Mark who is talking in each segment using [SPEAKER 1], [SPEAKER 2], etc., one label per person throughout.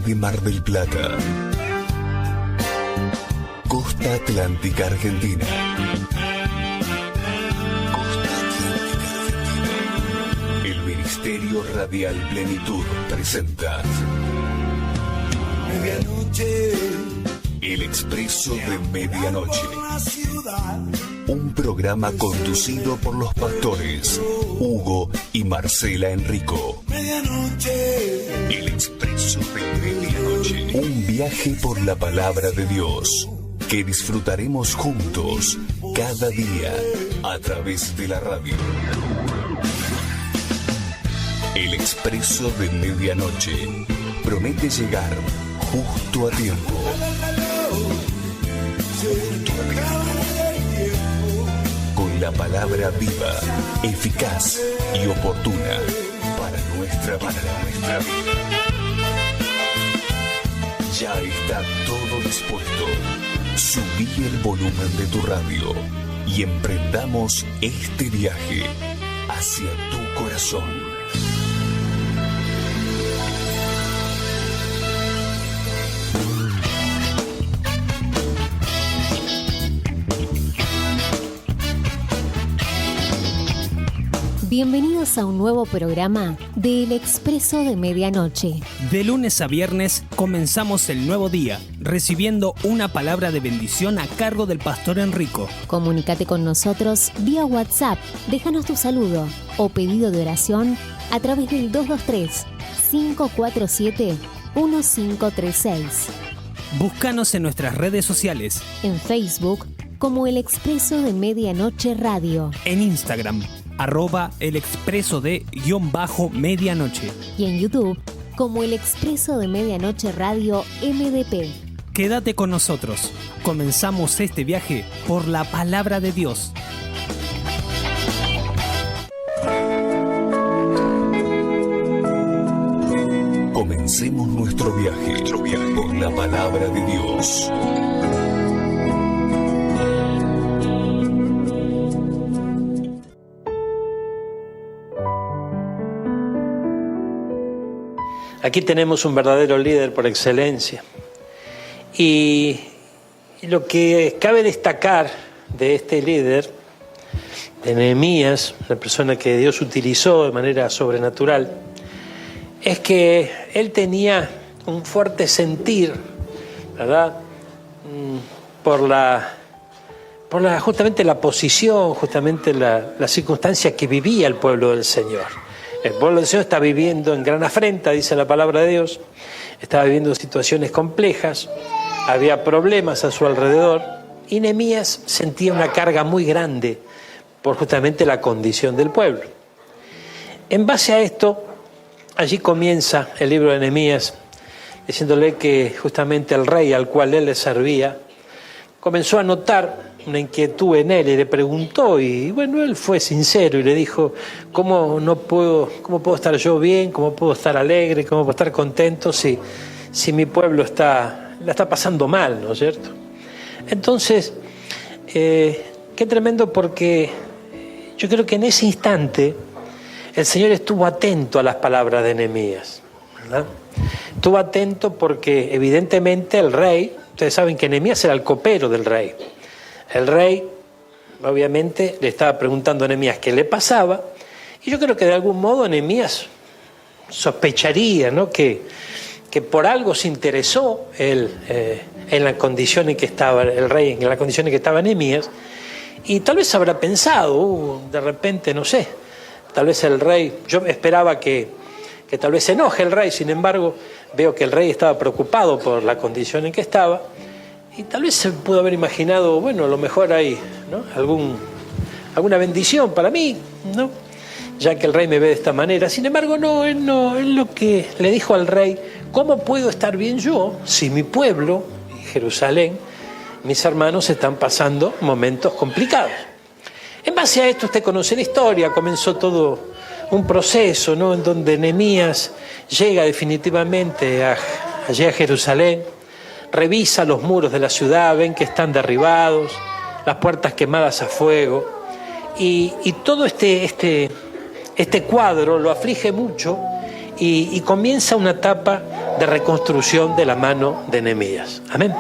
[SPEAKER 1] de Mar del Plata. Costa Atlántica Argentina. Costa Atlántica Argentina. El Ministerio Radial Plenitud presenta
[SPEAKER 2] Medianoche.
[SPEAKER 1] El Expreso de Medianoche. Un programa conducido por los pastores Hugo y Marcela Enrico.
[SPEAKER 2] Medianoche.
[SPEAKER 1] El Expreso de Medianoche. Un viaje por la palabra de Dios que disfrutaremos juntos cada día a través de la radio. El Expreso de Medianoche promete llegar justo a tiempo. Con la palabra viva, eficaz y oportuna para nuestra vida. Ya está todo dispuesto. Subí el volumen de tu radio y emprendamos este viaje hacia tu corazón.
[SPEAKER 3] Bienvenidos a un nuevo programa de El Expreso de Medianoche.
[SPEAKER 4] De lunes a viernes comenzamos el nuevo día, recibiendo una palabra de bendición a cargo del pastor Enrico.
[SPEAKER 3] Comunícate con nosotros vía WhatsApp, déjanos tu saludo o pedido de oración a través del 223-547-1536.
[SPEAKER 4] Búscanos en nuestras redes sociales.
[SPEAKER 3] En Facebook como El Expreso de Medianoche Radio.
[SPEAKER 4] En Instagram @el expreso de _medianoche.
[SPEAKER 3] Y en YouTube como El Expreso de Medianoche Radio MDP.
[SPEAKER 4] Quédate con nosotros. Comenzamos este viaje por la palabra de Dios.
[SPEAKER 1] Comencemos nuestro viaje por la palabra de Dios.
[SPEAKER 5] Aquí tenemos un verdadero líder por excelencia. Y lo que cabe destacar de este líder, de Nehemías, la persona que Dios utilizó de manera sobrenatural, es que él tenía un fuerte sentir, ¿verdad? Por justamente la posición, justamente la circunstancia que vivía el pueblo del Señor. El pueblo del Señor está viviendo en gran afrenta, dice la palabra de Dios. Estaba viviendo situaciones complejas, había problemas a su alrededor y Nehemías sentía una carga muy grande por justamente la condición del pueblo. En base a esto, allí comienza el libro de Nehemías, diciéndole que justamente el rey al cual él le servía comenzó a notar una inquietud en él y le preguntó, y bueno, él fue sincero y le dijo: ¿cómo puedo estar yo bien? ¿Cómo puedo estar alegre? ¿Cómo puedo estar contento si mi pueblo la está pasando mal, ¿no es cierto? Entonces, qué tremendo, porque yo creo que en ese instante el Señor estuvo atento a las palabras de Nehemías, ¿verdad? Estuvo atento porque evidentemente el rey, ustedes saben que Nehemías era el copero del rey. El rey, obviamente, le estaba preguntando a Nehemías qué le pasaba, y yo creo que de algún modo Nehemías sospecharía, ¿no?, que por algo se interesó él en la condición en que estaba el rey, en la condición en que estaba Nehemías, y tal vez habrá pensado, de repente, no sé, tal vez el rey, yo esperaba que tal vez se enoje el rey, sin embargo, veo que el rey estaba preocupado por la condición en que estaba. Y tal vez se pudo haber imaginado, bueno, a lo mejor hay, ¿no?, alguna bendición para mí, ¿no?, ya que el rey me ve de esta manera. Sin embargo, él lo que le dijo al rey: ¿cómo puedo estar bien yo si mi pueblo, Jerusalén, mis hermanos están pasando momentos complicados? En base a esto, usted conoce la historia, comenzó todo un proceso, ¿no?, en donde Nehemías llega definitivamente allí a Jerusalén. Revisa los muros de la ciudad, ven que están derribados, las puertas quemadas a fuego, y todo este cuadro lo aflige mucho y comienza una etapa de reconstrucción de la mano de Nehemías. Amén.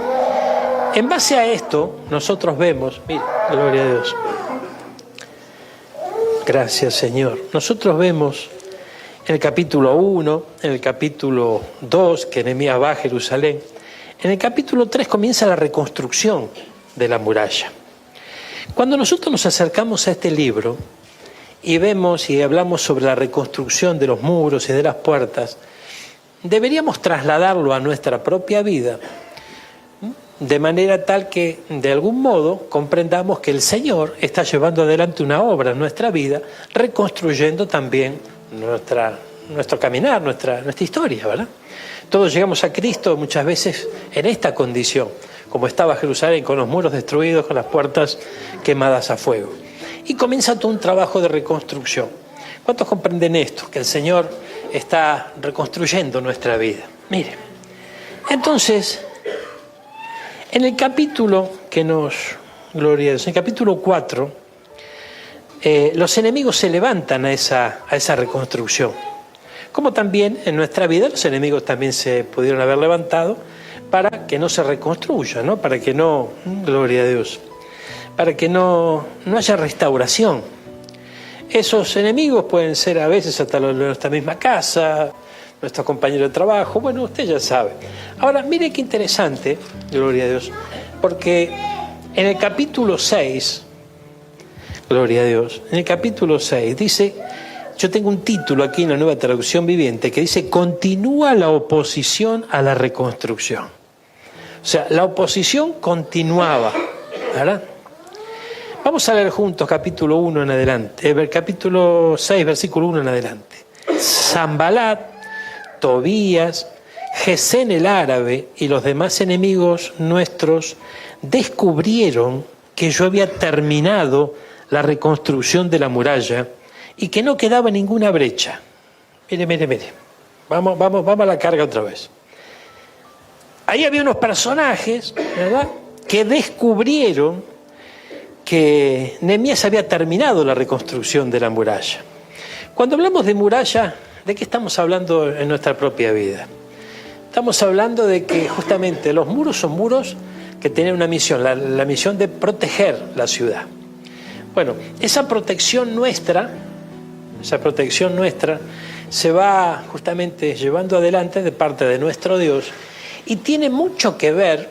[SPEAKER 5] En base a esto, nosotros vemos, mira, gloria a Dios. Gracias, Señor. Nosotros vemos en el capítulo 1, en el capítulo 2, que Nehemías va a Jerusalén. En el capítulo 3 comienza la reconstrucción de la muralla. Cuando nosotros nos acercamos a este libro y vemos y hablamos sobre la reconstrucción de los muros y de las puertas, deberíamos trasladarlo a nuestra propia vida, de manera tal que, de algún modo, comprendamos que el Señor está llevando adelante una obra en nuestra vida, reconstruyendo también nuestro caminar, nuestra historia, ¿verdad? Todos llegamos a Cristo muchas veces en esta condición, como estaba Jerusalén, con los muros destruidos, con las puertas quemadas a fuego. Y comienza todo un trabajo de reconstrucción. ¿Cuántos comprenden esto? Que el Señor está reconstruyendo nuestra vida. Mire, entonces, en el capítulo gloria a Dios, en el capítulo 4, los enemigos se levantan a esa reconstrucción. Como también en nuestra vida los enemigos también se pudieron haber levantado para que no se reconstruya, ¿no? Para que no, gloria a Dios, para que no haya restauración. Esos enemigos pueden ser a veces hasta los de nuestra misma casa, nuestros compañeros de trabajo, bueno, usted ya sabe. Ahora, mire qué interesante, gloria a Dios, porque en el capítulo 6, gloria a Dios, en el capítulo 6 dice, yo tengo un título aquí en la Nueva Traducción Viviente que dice, continúa la oposición a la reconstrucción. O sea, la oposición continuaba, ¿verdad? Vamos a leer juntos capítulo 1 en adelante, capítulo 6, versículo 1 en adelante. Sanbalat, Tobías, Gesén el árabe y los demás enemigos nuestros descubrieron que yo había terminado la reconstrucción de la muralla y que no quedaba ninguna brecha. Mire. Vamos a la carga otra vez. Ahí había unos personajes, ¿verdad?, que descubrieron que Nehemías había terminado la reconstrucción de la muralla. Cuando hablamos de muralla, ¿de qué estamos hablando en nuestra propia vida? Estamos hablando de que justamente los muros son muros que tienen una misión, la misión de proteger la ciudad. Bueno, esa protección nuestra se va justamente llevando adelante de parte de nuestro Dios y tiene mucho que ver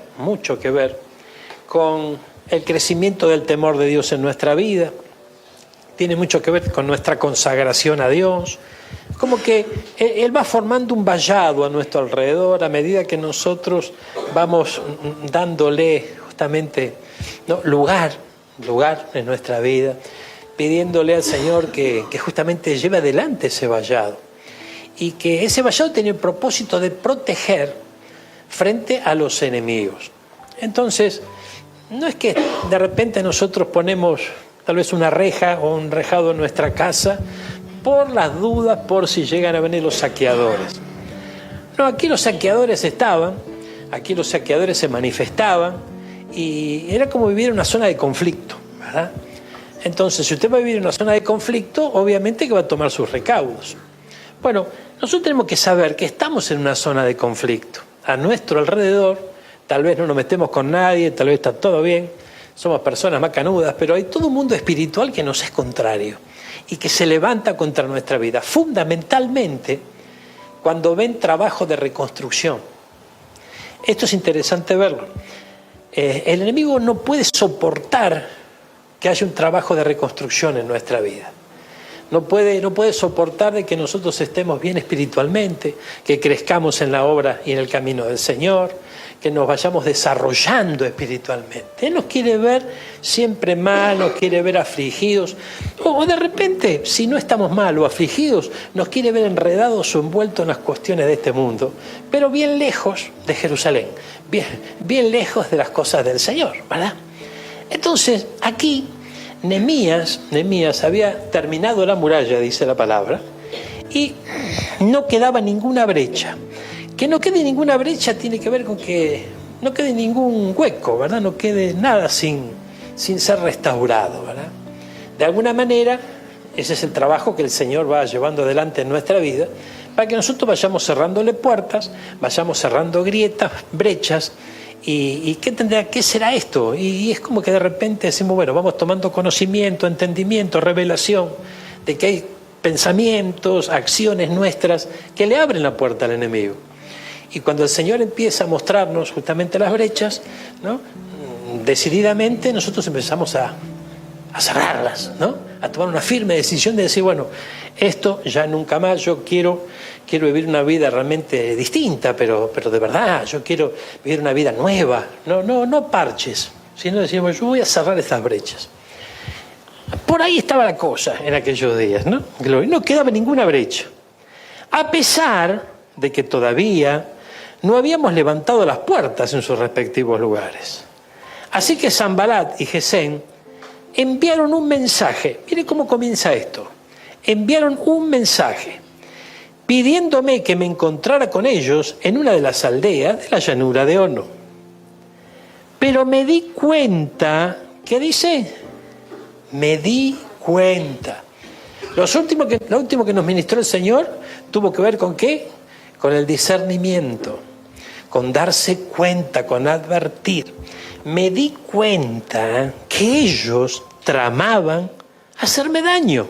[SPEAKER 5] con el crecimiento del temor de Dios en nuestra vida, tiene mucho que ver con nuestra consagración a Dios, como que Él va formando un vallado a nuestro alrededor a medida que nosotros vamos dándole justamente, ¿no?, lugar en nuestra vida, pidiéndole al Señor que justamente lleve adelante ese vallado y que ese vallado tiene el propósito de proteger frente a los enemigos. Entonces, no es que de repente nosotros ponemos tal vez una reja o un rejado en nuestra casa por las dudas, por si llegan a venir los saqueadores. No, aquí los saqueadores estaban, aquí los saqueadores se manifestaban y era como vivir en una zona de conflicto, ¿verdad? Entonces, si usted va a vivir en una zona de conflicto, obviamente que va a tomar sus recaudos. Bueno, nosotros tenemos que saber que estamos en una zona de conflicto. A nuestro alrededor, tal vez no nos metemos con nadie, tal vez está todo bien, somos personas macanudas, pero hay todo un mundo espiritual que nos es contrario y que se levanta contra nuestra vida, fundamentalmente cuando ven trabajo de reconstrucción. Esto es interesante verlo. El enemigo no puede soportar que haya un trabajo de reconstrucción en nuestra vida. No puede soportar de que nosotros estemos bien espiritualmente, que crezcamos en la obra y en el camino del Señor, que nos vayamos desarrollando espiritualmente. Él nos quiere ver siempre mal, nos quiere ver afligidos, o de repente, si no estamos mal o afligidos, nos quiere ver enredados o envueltos en las cuestiones de este mundo, pero bien lejos de Jerusalén, bien lejos de las cosas del Señor, ¿verdad? Entonces, aquí Nehemías había terminado la muralla, dice la palabra, y no quedaba ninguna brecha. Que no quede ninguna brecha tiene que ver con que no quede ningún hueco, ¿verdad? No quede nada sin ser restaurado, ¿verdad? De alguna manera, ese es el trabajo que el Señor va llevando adelante en nuestra vida, para que nosotros vayamos cerrándole puertas, vayamos cerrando grietas, brechas. ¿Y qué será esto? Y es como que de repente decimos, bueno, vamos tomando conocimiento, entendimiento, revelación, de que hay pensamientos, acciones nuestras que le abren la puerta al enemigo. Y cuando el Señor empieza a mostrarnos justamente las brechas, ¿no?, decididamente nosotros empezamos a cerrarlas, ¿no?, a tomar una firme decisión de decir, bueno, esto ya nunca más, yo quiero vivir una vida realmente distinta, pero de verdad, yo quiero vivir una vida nueva, no parches, sino decimos, yo voy a cerrar estas brechas. Por ahí estaba la cosa en aquellos días, ¿no? No quedaba ninguna brecha. A pesar de que todavía no habíamos levantado las puertas en sus respectivos lugares. Así que Sanbalat y Gesem enviaron un mensaje. Mire cómo comienza esto. Enviaron un mensaje pidiéndome que me encontrara con ellos en una de las aldeas de la llanura de Ono. Pero me di cuenta, ¿qué dice? Me di cuenta. Lo último que nos ministró el Señor tuvo que ver con ¿qué? Con el discernimiento, con darse cuenta, con advertir. Me di cuenta que ellos tramaban hacerme daño.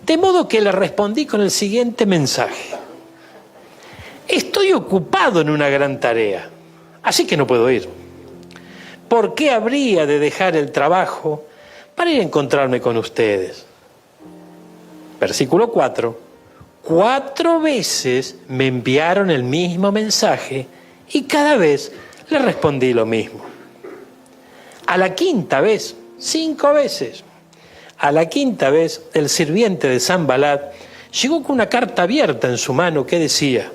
[SPEAKER 5] De modo que le respondí con el siguiente mensaje. Estoy ocupado en una gran tarea, así que no puedo ir. ¿Por qué habría de dejar el trabajo para ir a encontrarme con ustedes? Versículo 4. 4 veces me enviaron el mismo mensaje y cada vez le respondí lo mismo. A la 5ª vez, 5 veces. A la 5ª vez, el sirviente de Sanbalat llegó con una carta abierta en su mano que decía: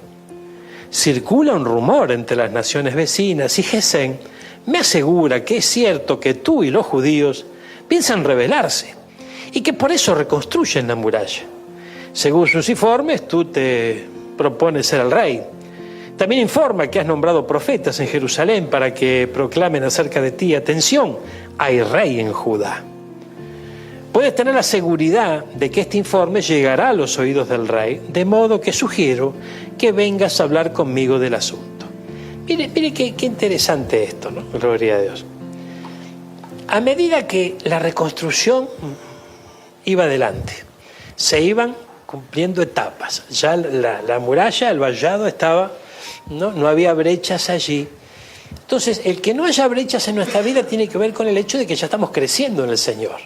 [SPEAKER 5] circula un rumor entre las naciones vecinas y Gesem me asegura que es cierto que tú y los judíos piensan rebelarse y que por eso reconstruyen la muralla. Según sus informes, tú te propones ser el rey. También informa que has nombrado profetas en Jerusalén para que proclamen acerca de ti. Atención, hay rey en Judá. Puedes tener la seguridad de que este informe llegará a los oídos del rey, de modo que sugiero que vengas a hablar conmigo del asunto. Mire qué interesante esto, ¿no? Gloria a Dios. A medida que la reconstrucción iba adelante, se iban cumpliendo etapas. Ya la muralla, el vallado estaba, no había brechas allí. Entonces, el que no haya brechas en nuestra vida tiene que ver con el hecho de que ya estamos creciendo en el Señor.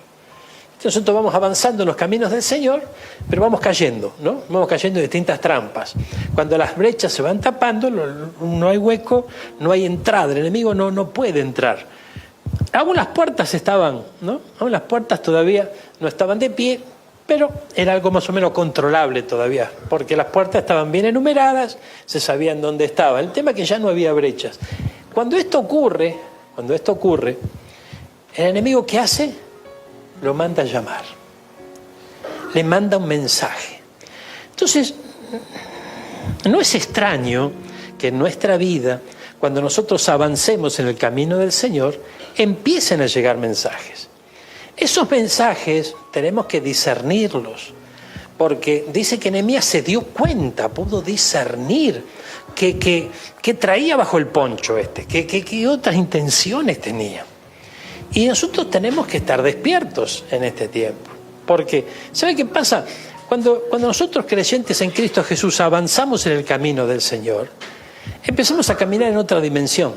[SPEAKER 5] Nosotros vamos avanzando en los caminos del Señor, pero vamos cayendo, ¿no? Vamos cayendo en distintas trampas. Cuando las brechas se van tapando, no hay hueco, no hay entrada, el enemigo no puede entrar. Aún las puertas estaban, ¿no? Aún las puertas todavía no estaban de pie, pero era algo más o menos controlable todavía, porque las puertas estaban bien enumeradas, se sabían dónde estaba. El tema es que ya no había brechas. Cuando esto ocurre, el enemigo, ¿qué hace? Lo manda a llamar, le manda un mensaje. Entonces, no es extraño que en nuestra vida, cuando nosotros avancemos en el camino del Señor, empiecen a llegar mensajes. Esos mensajes tenemos que discernirlos, porque dice que Nehemías se dio cuenta, pudo discernir que traía bajo el poncho que otras intenciones tenía. Y nosotros tenemos que estar despiertos en este tiempo. Porque, ¿sabe qué pasa? Cuando nosotros creyentes en Cristo Jesús avanzamos en el camino del Señor, empezamos a caminar en otra dimensión.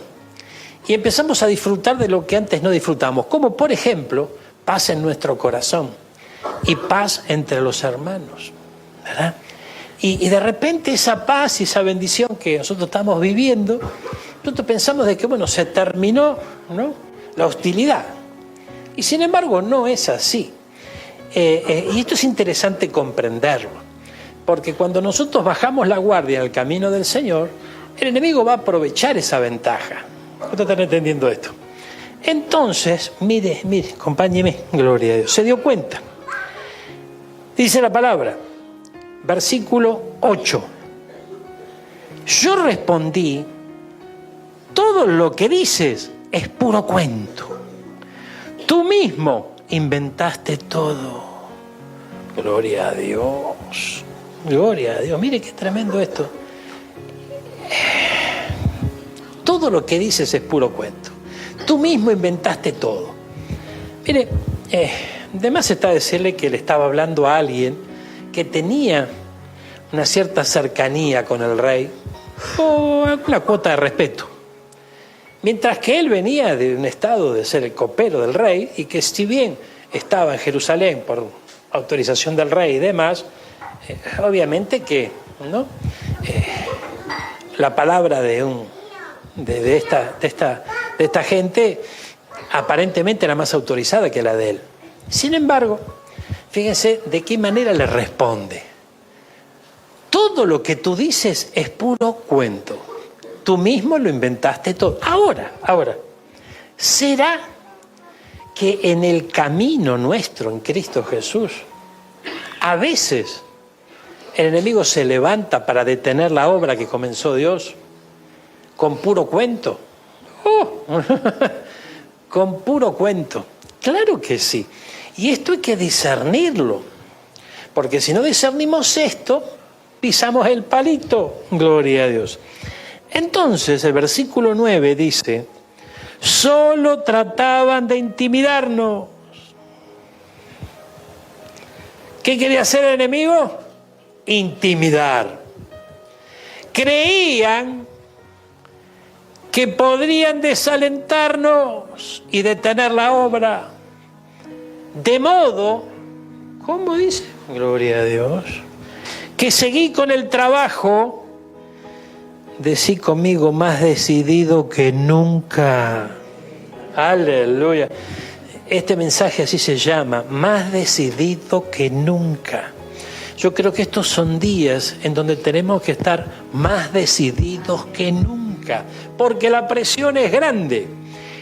[SPEAKER 5] Y empezamos a disfrutar de lo que antes no disfrutamos. Como, por ejemplo, paz en nuestro corazón y paz entre los hermanos, ¿verdad? Y de repente esa paz y esa bendición que nosotros estamos viviendo, nosotros pensamos de que, bueno, se terminó, ¿no?, la hostilidad. Y sin embargo no es así. Y esto es interesante comprenderlo, porque cuando nosotros bajamos la guardia en el camino del Señor, el enemigo va a aprovechar esa ventaja. ¿Cuántos están entendiendo esto? Entonces, mire, acompáñeme, gloria a Dios. Se dio cuenta. Dice la palabra, versículo 8. Yo respondí, todo lo que dices es puro cuento. Tú mismo inventaste todo. Gloria a Dios. Gloria a Dios, mire qué tremendo esto. Todo lo que dices es puro cuento. Tú mismo inventaste todo. Mire, de más está decirle que le estaba hablando a alguien que tenía una cierta cercanía con el rey o una cuota de respeto. Mientras que él venía de un estado de ser el copero del rey y que si bien estaba en Jerusalén por autorización del rey y demás, obviamente que ¿no? La palabra de esta gente aparentemente era más autorizada que la de él. Sin embargo, fíjense de qué manera le responde. Todo lo que tú dices es puro cuento. Tú mismo lo inventaste todo. Ahora, ¿será que en el camino nuestro en Cristo Jesús, a veces el enemigo se levanta para detener la obra que comenzó Dios con puro cuento? Con puro cuento. Claro que sí. Y esto hay que discernirlo. Porque si no discernimos esto, pisamos el palito. Gloria a Dios. Entonces el versículo 9 dice, solo trataban de intimidarnos. ¿Qué quería hacer el enemigo? Intimidar. Creían que podrían desalentarnos y detener la obra. De modo, ¿cómo dice? Gloria a Dios. Que seguí con el trabajo, decí conmigo, más decidido que nunca. Aleluya. Este mensaje así se llama, más decidido que nunca. Yo creo que estos son días en donde tenemos que estar más decididos que nunca, porque la presión es grande.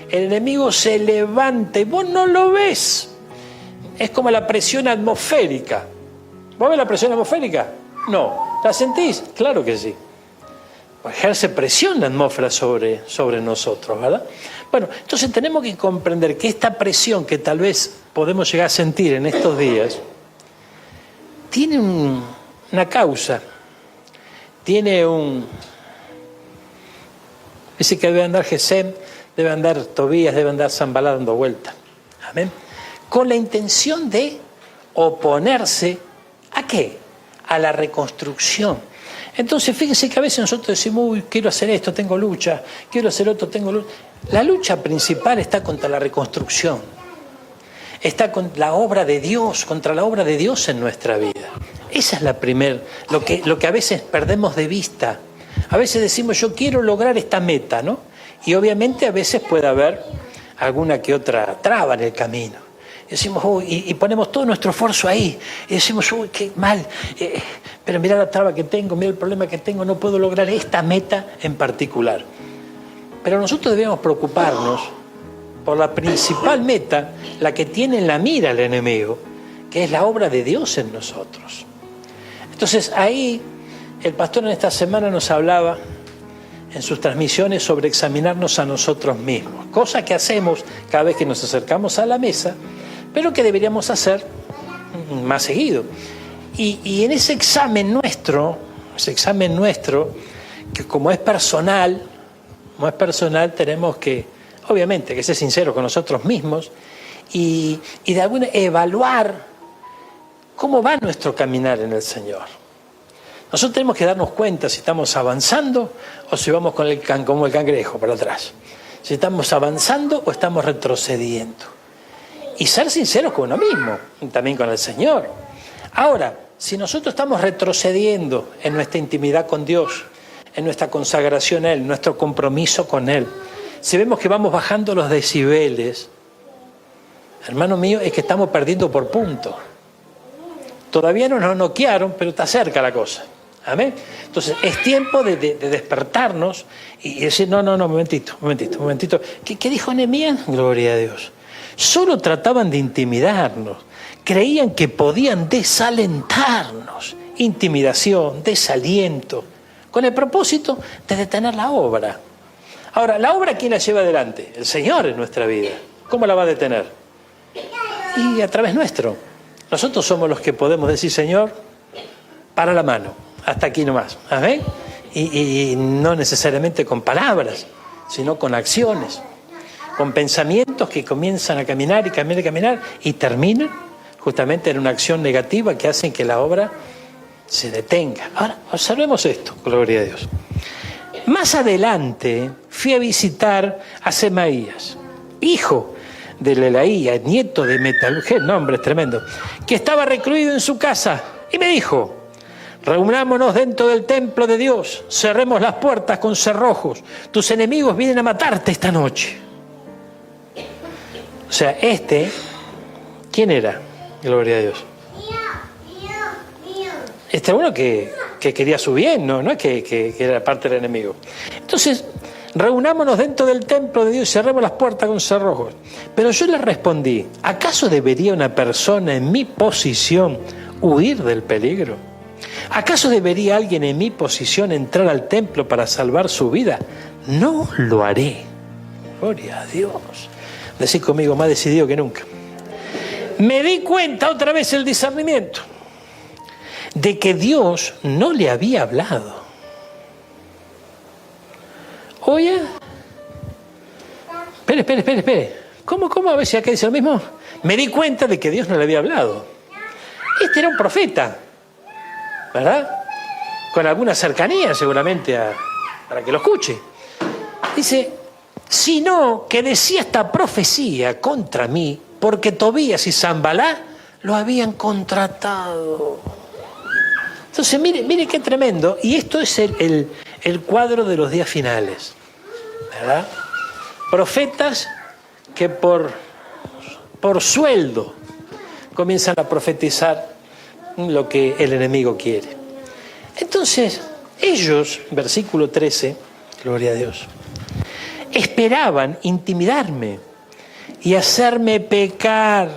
[SPEAKER 5] El enemigo se levanta y vos no lo ves. Es como la presión atmosférica. ¿Vos ves la presión atmosférica? No. ¿La sentís? Claro que sí. Ejerce presión la atmósfera sobre nosotros, ¿verdad? Bueno, entonces tenemos que comprender que esta presión que tal vez podemos llegar a sentir en estos días tiene una causa, tiene dice que debe andar Gesem, debe andar Tobías, debe andar Sanbalá dando vuelta. Amén. Con la intención de oponerse ¿a qué? A la reconstrucción. Entonces, fíjense que a veces nosotros decimos, uy, quiero hacer esto, tengo lucha, quiero hacer otro, tengo lucha. La lucha principal está contra la reconstrucción. Está con la obra de Dios, contra la obra de Dios en nuestra vida. Esa es la primera, lo que a veces perdemos de vista. A veces decimos, yo quiero lograr esta meta, ¿no? Y obviamente a veces puede haber alguna que otra traba en el camino. Y decimos, uy, y ponemos todo nuestro esfuerzo ahí. Y decimos, uy, qué mal. Pero mira la traba que tengo, mira el problema que tengo, no puedo lograr esta meta en particular. Pero nosotros debemos preocuparnos por la principal meta, la que tiene en la mira el enemigo, que es la obra de Dios en nosotros. Entonces ahí el pastor en esta semana nos hablaba en sus transmisiones sobre examinarnos a nosotros mismos, cosa que hacemos cada vez que nos acercamos a la mesa, pero que deberíamos hacer más seguido. Y en ese examen nuestro, que como es personal, tenemos que, obviamente, que ser sinceros con nosotros mismos y de alguna evaluar cómo va nuestro caminar en el Señor. Nosotros tenemos que darnos cuenta si estamos avanzando o si vamos como el cangrejo para atrás. Si estamos avanzando o estamos retrocediendo. Y ser sinceros con uno mismo, también con el Señor. Ahora, si nosotros estamos retrocediendo en nuestra intimidad con Dios, en nuestra consagración a Él, nuestro compromiso con Él, si vemos que vamos bajando los decibeles, hermano mío, es que estamos perdiendo por punto. Todavía no nos noquearon, pero está cerca la cosa. Amén. Entonces, es tiempo de despertarnos y decir, no, momentito. ¿Qué dijo Nehemías? Gloria a Dios. Solo trataban de intimidarnos. Creían que podían desalentarnos. Intimidación, desaliento, con el propósito de detener la obra. Ahora, ¿la obra quién la lleva adelante? El Señor en nuestra vida. ¿Cómo la va a detener? Y a través nuestro. Nosotros somos los que podemos decir, Señor, para la mano, hasta aquí nomás, ¿ven? Y no necesariamente con palabras, sino con acciones, con pensamientos que comienzan a caminar y caminar y caminar y terminan justamente en una acción negativa que hacen que la obra se detenga. Ahora, observemos esto, gloria a Dios. Más adelante fui a visitar a Semaías, hijo de Lelaía, nieto de Metalugel, nombre tremendo, que estaba recluido en su casa, y me dijo: reunámonos dentro del templo de Dios, cerremos las puertas con cerrojos, tus enemigos vienen a matarte esta noche. O sea, ¿quién era? Gloria a Dios. Uno que quería su bien, no es que era parte del enemigo. Entonces, reunámonos dentro del templo de Dios y cerremos las puertas con cerrojos. Pero yo le respondí: ¿acaso debería una persona en mi posición huir del peligro? ¿Acaso debería alguien en mi posición entrar al templo para salvar su vida? No lo haré. Gloria a Dios. Decid conmigo: más decidido que nunca. Me di cuenta otra vez el discernimiento de que Dios no le había hablado. Oye, espere. ¿Cómo? A ver si acá dice lo mismo. Me di cuenta de que Dios no le había hablado. Este era un profeta, ¿verdad? Con alguna cercanía seguramente para que lo escuche. Dice: sino que decía esta profecía contra mí, porque Tobías y Sanbalá lo habían contratado. Entonces, mire qué tremendo. Y esto es el cuadro de los días finales, ¿verdad? Profetas que por sueldo comienzan a profetizar lo que el enemigo quiere. Entonces, ellos, versículo 13, gloria a Dios, esperaban intimidarme y hacerme pecar.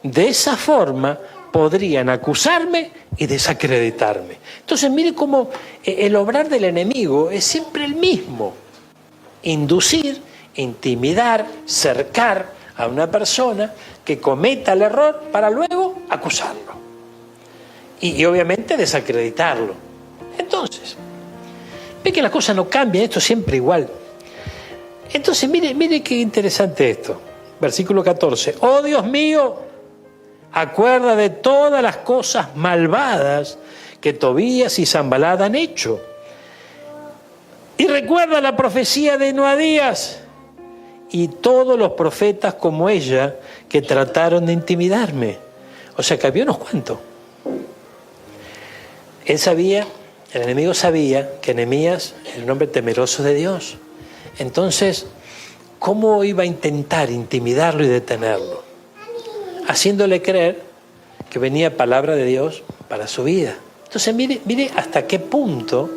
[SPEAKER 5] De esa forma podrían acusarme y desacreditarme. Entonces, mire cómo el obrar del enemigo es siempre el mismo: inducir, intimidar, cercar a una persona que cometa el error para luego acusarlo y obviamente desacreditarlo. Entonces, ve que la cosa no cambia, esto es siempre igual. Entonces, mire qué interesante esto. Versículo 14. Oh Dios mío, acuerda de todas las cosas malvadas que Tobías y Sanbalá han hecho. Y recuerda la profecía de Noadías y todos los profetas como ella que trataron de intimidarme. O sea que había unos cuantos. El enemigo sabía que Nehemías era un hombre temeroso de Dios. Entonces, ¿cómo iba a intentar intimidarlo y detenerlo? Haciéndole creer que venía palabra de Dios para su vida. Entonces, mire hasta qué punto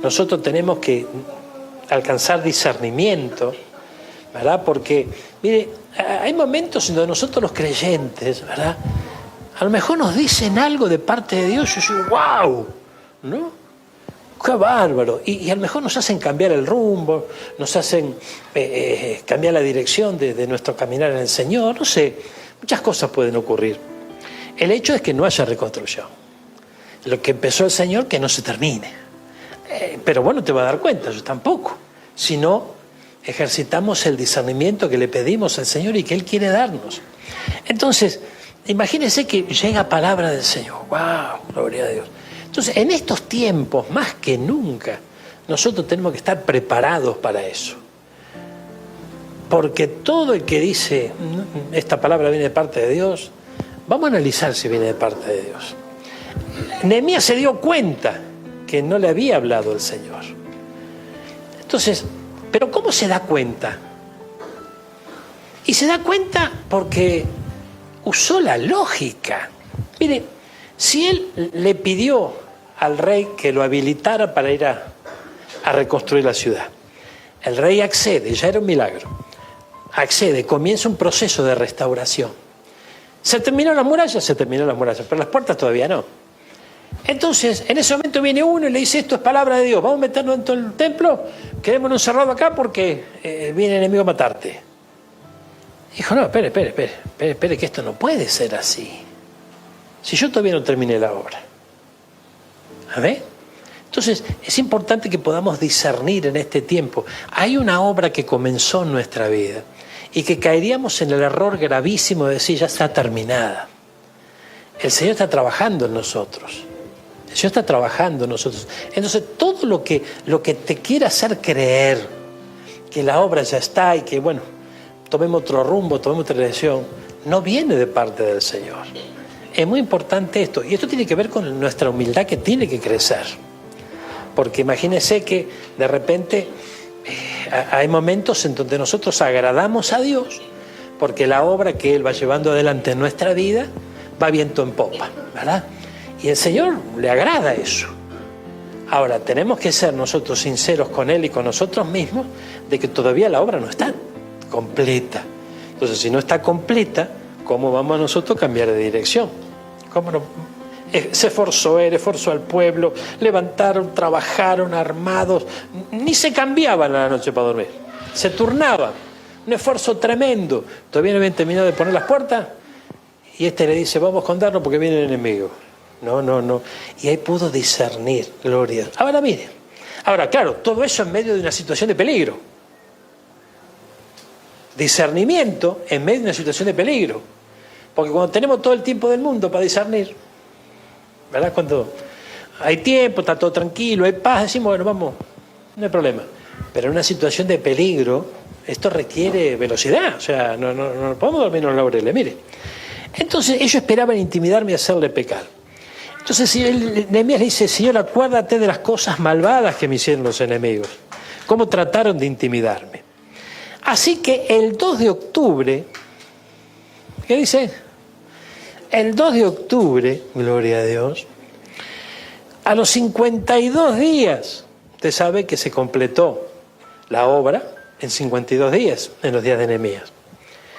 [SPEAKER 5] nosotros tenemos que alcanzar discernimiento, ¿verdad? Porque, mire, hay momentos en donde nosotros los creyentes, ¿verdad?, a lo mejor nos dicen algo de parte de Dios y yo digo: ¡wow! ¿No? ¡Qué bárbaro! Y a lo mejor nos hacen cambiar el rumbo, nos hacen cambiar la dirección de nuestro caminar en el Señor, no sé, muchas cosas pueden ocurrir. El hecho es que no haya reconstrucción. Lo que empezó el Señor, que no se termine. Pero bueno, te va a dar cuenta, yo tampoco. Si no, ejercitamos el discernimiento que le pedimos al Señor y que Él quiere darnos. Entonces, imagínense que llega palabra del Señor. ¡Wow! Gloria a Dios. Entonces, en estos tiempos, más que nunca, nosotros tenemos que estar preparados para eso. Porque todo el que dice, esta palabra viene de parte de Dios, vamos a analizar si viene de parte de Dios. Nehemías se dio cuenta que no le había hablado el Señor. Entonces, ¿pero cómo se da cuenta? Y se da cuenta porque usó la lógica. Mire, si él le pidió al rey que lo habilitara para ir a reconstruir la ciudad, el rey accede, ya era un milagro, accede, comienza un proceso de restauración. ¿Se terminó las murallas? Se terminó las murallas, pero las puertas todavía no. Entonces, en ese momento viene uno y le dice: esto es palabra de Dios, vamos a meternos dentro del templo, quedémonos encerrados acá porque viene el enemigo a matarte. Dijo: no, espere, que esto no puede ser así. Si yo todavía no terminé la obra. ¿Amén? Entonces, es importante que podamos discernir en este tiempo. Hay una obra que comenzó en nuestra vida y que caeríamos en el error gravísimo de decir, ya está terminada. El Señor está trabajando en nosotros. El Señor está trabajando en nosotros. Entonces, todo lo que te quiera hacer creer que la obra ya está y que, bueno, tomemos otro rumbo, tomemos otra dirección, no viene de parte del Señor. Es muy importante esto. Y esto tiene que ver con nuestra humildad, que tiene que crecer. Porque imagínense que de repente hay momentos en donde nosotros agradamos a Dios porque la obra que Él va llevando adelante en nuestra vida va viento en popa, ¿verdad? Y el Señor le agrada eso. Ahora, tenemos que ser nosotros sinceros con Él y con nosotros mismos de que todavía la obra no está completa. Entonces, si no está completa, ¿cómo vamos nosotros a cambiar de dirección? ¿Cómo no? Se esforzó él, esforzó al pueblo, levantaron, trabajaron, armados, ni se cambiaban a la noche para dormir, se turnaban, un esfuerzo tremendo. Todavía no habían terminado de poner las puertas y le dice, vamos a escondernos porque viene el enemigo. No, y ahí pudo discernir, gloria. Ahora miren, claro, todo eso en medio de una situación de peligro. Discernimiento en medio de una situación de peligro, porque cuando tenemos todo el tiempo del mundo para discernir, ¿verdad? Cuando hay tiempo, está todo tranquilo, hay paz, decimos, bueno, vamos, no hay problema. Pero en una situación de peligro, esto requiere velocidad, o sea, no podemos dormir en los laureles, mire. Entonces ellos esperaban intimidarme y hacerle pecar. Entonces Nehemías le dice, Señor, acuérdate de las cosas malvadas que me hicieron los enemigos, cómo trataron de intimidarme. Así que el 2 de octubre, ¿qué dice? El 2 de octubre, gloria a Dios, a los 52 días, usted sabe que se completó la obra en 52 días, en los días de Nehemías.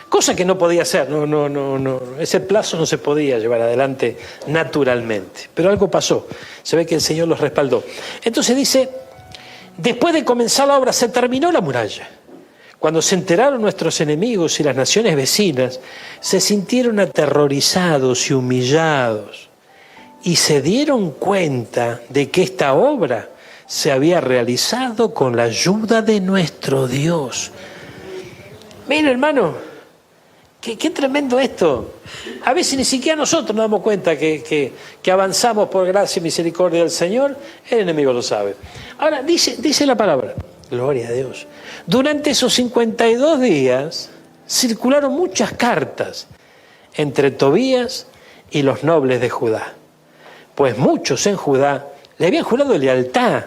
[SPEAKER 5] Cosa que no podía ser, no, ese plazo no se podía llevar adelante naturalmente. Pero algo pasó, se ve que el Señor los respaldó. Entonces dice, después de comenzar la obra se terminó la muralla. Cuando se enteraron nuestros enemigos y las naciones vecinas, se sintieron aterrorizados y humillados y se dieron cuenta de que esta obra se había realizado con la ayuda de nuestro Dios. Mira, hermano, qué tremendo esto. A veces ni siquiera nosotros nos damos cuenta que avanzamos por gracia y misericordia del Señor. El enemigo lo sabe. Ahora, dice la palabra, gloria a Dios. Durante esos 52 días circularon muchas cartas entre Tobías y los nobles de Judá, pues muchos en Judá le habían jurado lealtad,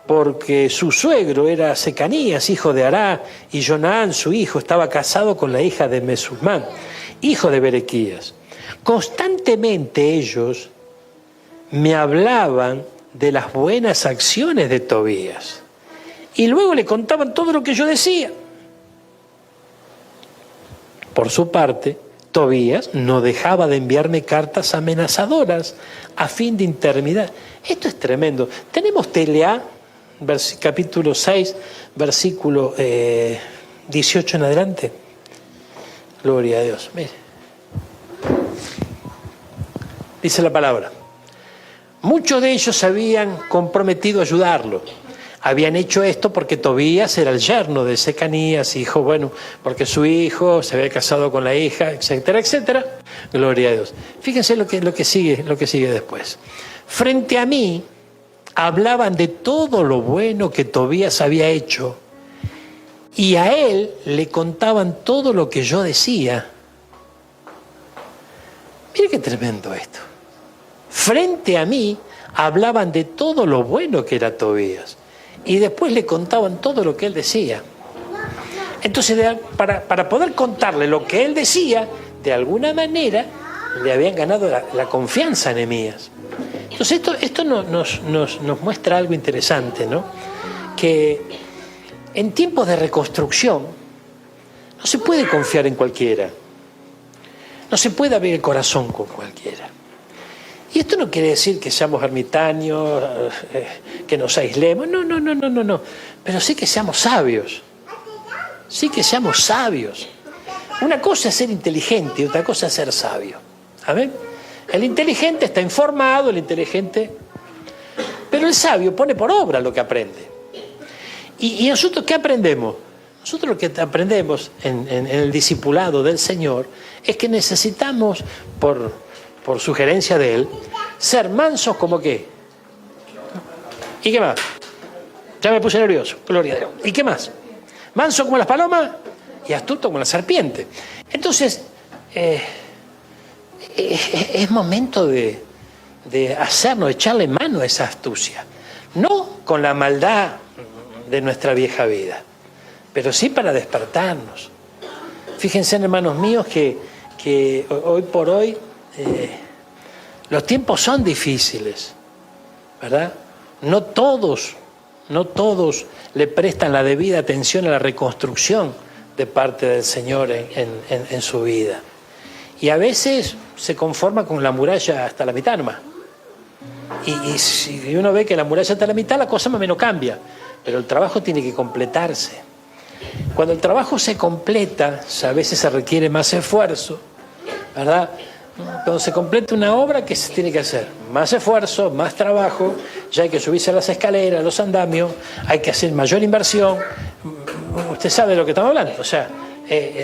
[SPEAKER 5] porque su suegro era Secanías, hijo de Ará, y Jonaán, su hijo, estaba casado con la hija de Mesulmán, hijo de Berequías. Constantemente ellos me hablaban de las buenas acciones de Tobías. Y luego le contaban todo lo que yo decía. Por su parte, Tobías no dejaba de enviarme cartas amenazadoras a fin de interminar. Esto es tremendo. Tenemos Telea, capítulo 6, versículo 18 en adelante. Gloria a Dios. Mire. Dice la palabra. Muchos de ellos se habían comprometido a ayudarlo. Habían hecho esto porque Tobías era el yerno de Secanías, hijo, bueno, porque su hijo se había casado con la hija, etcétera, etcétera. Gloria a Dios. Fíjense lo que sigue después. Frente a mí hablaban de todo lo bueno que Tobías había hecho y a él le contaban todo lo que yo decía. Mire qué tremendo esto. Frente a mí hablaban de todo lo bueno que era Tobías. Y después le contaban todo lo que él decía. Entonces, para poder contarle lo que él decía, de alguna manera le habían ganado la confianza a Nehemías. Entonces, esto nos muestra algo interesante, ¿no? Que en tiempos de reconstrucción no se puede confiar en cualquiera. No se puede abrir el corazón con cualquiera. Y esto no quiere decir que seamos ermitaños, que nos aislemos, no. Pero sí que seamos sabios. Sí que seamos sabios. Una cosa es ser inteligente y otra cosa es ser sabio. ¿Amén? El inteligente está informado, el inteligente Pero el sabio pone por obra lo que aprende. ¿Y nosotros qué aprendemos? Nosotros lo que aprendemos en el discipulado del Señor es que necesitamos, por sugerencia de Él, ser mansos como qué. ¿Y qué más? Ya me puse nervioso, gloria a Dios. ¿Y qué más? Manso como las palomas y astuto como la serpiente. Entonces, es momento de hacernos, echarle mano a esa astucia. No con la maldad de nuestra vieja vida, pero sí para despertarnos. Fíjense, hermanos míos, que hoy por hoy los tiempos son difíciles, ¿verdad? No todos le prestan la debida atención a la reconstrucción de parte del Señor en su vida. Y a veces se conforma con la muralla hasta la mitad nomás. Y si uno ve que la muralla está a la mitad, la cosa más o menos cambia. Pero el trabajo tiene que completarse. Cuando el trabajo se completa, a veces se requiere más esfuerzo, ¿verdad? Cuando se completa una obra, ¿qué se tiene que hacer? Más esfuerzo, más trabajo, ya hay que subirse a las escaleras, los andamios, hay que hacer mayor inversión. Usted sabe de lo que estamos hablando. O sea,